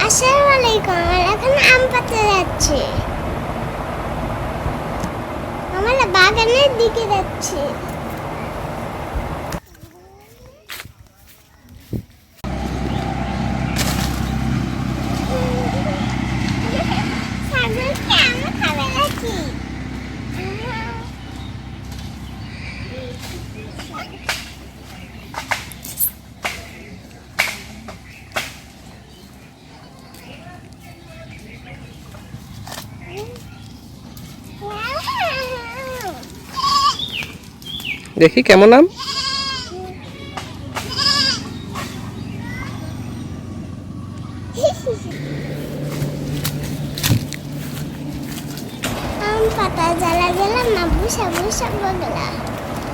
আসসালামু আলাইকুম। আমরা এখন আম পাড়তে যাচ্ছি। আমরা বাগানের দিকে যাচ্ছি। ছাগলকে আম খাবে নাকি? দেখি কেমন আম। আম পাতা জ্বালা জ্বালা না বুসা বুসা পাগলা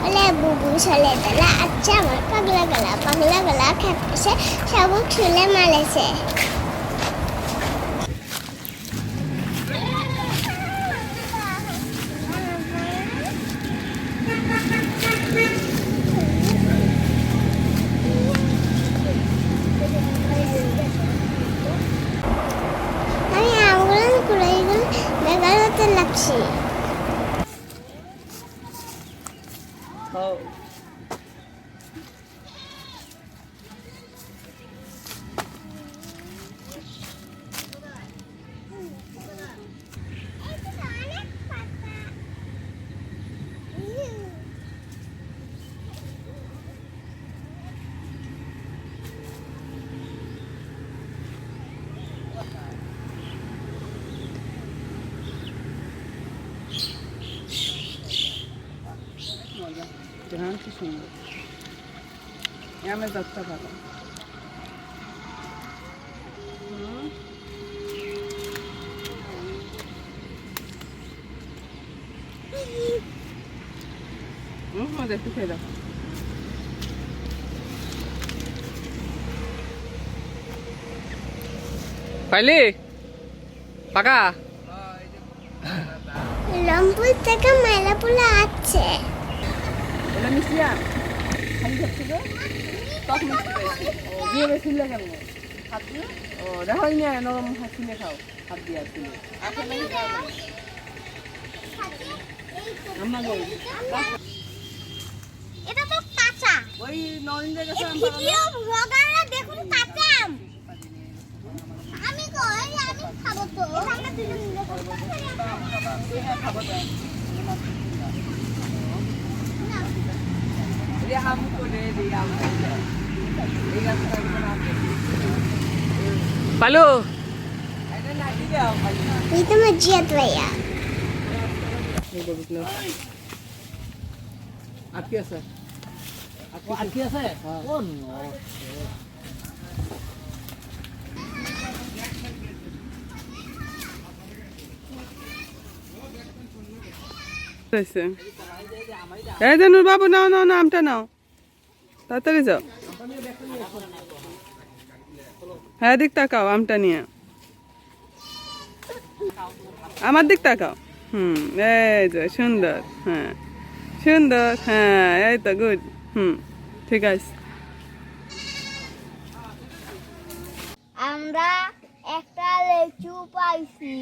ওলে বুবু সলে তালা আচ্ছা আমার পাগলা গলা খেপছে শাবুক শুলে মালেছে। আমি আমগুলো কুড়াইগুলো বেগার হতে লাগছি। কি সুন্দর আমের গাছটা ভালো। একটু খেয়ে দেখো। পাইলি পাকা লম্পুর থেকে মাইলাপুলা আছে। এটা মিষ্টি আম খালি খাচ্ছিল টক মিষ্টি পেয়েছি। দিয়ে বেশিল কেন হাত দিয়ে ও দেখো না নরম হাত ছিলে খাও হাত দিয়ে আর ছিলে আমাকে এটা তো কাঁচা। ওই নরেন্দ্রের কাছে আম ভিডিও ব্লগাররা দেখুন কাঁচা আম। আমি কই আমি খাবো তো। আমরা দুজন মিলে খাবো তো এই আম করে দিই আম এই গাছটা পালু এটা না দিলে আম পাই না। এই তো মজিয়াত ভাইয়া। আটকে আছে আটকে আছে কোন এই যে নূর বাবু নাও নাও না আমটা নাও তাড়াতাড়ি যাও। হ্যাঁ দিক তাকাও আমটা নিয়ে আমার দিক তাকাও। এই যে সুন্দর হ্যাঁ সুন্দর হ্যাঁ এই তো গুড ঠিক আছে। আমরা একটা লেচু পাইছি।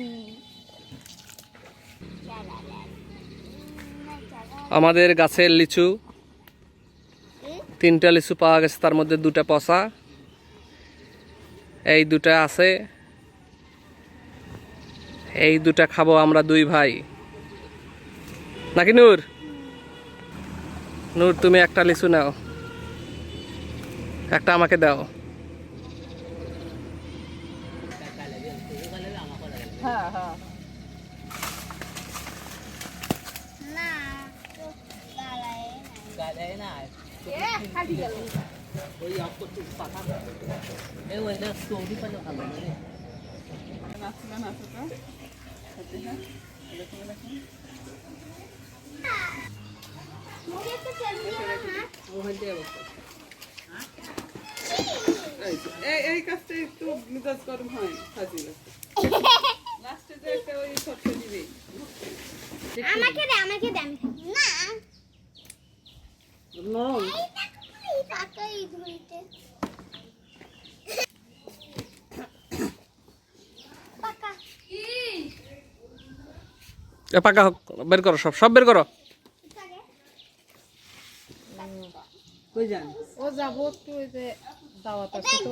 আমাদের গাছের লিচু 3টা লিচু পাওয়া গেছে, তার মধ্যে 2টা পচা, এই 2টা আছে। এই 2টা খাবো আমরা 2 ভাই নাকি নূর? নূর তুমি একটা লিচু নাও, একটা আমাকে দাও। হ্যাঁ হ্যাঁ না তো গালায় না। খালি গেল ওই অফ করতে পাতা এই ওই না স্টোরি পালো ভালো না নাচনা নাচটা সাথে না দেখো দেখো মুখে তো চলবি না। মোহন দিয়ে বসো এই কাজটা একটু মিজাজ গরম হয় ফাজিল লাস্টে যে একটা ওই ছোট্ট দিবে আমাকে দে আমি খাবো না। নরম এই পাকাই ধুইতে পাকা হোক, বের করো, সব সব বের করো। কই যান? ও যাবো একটু, ওই যে দাওয়াত আছে তো।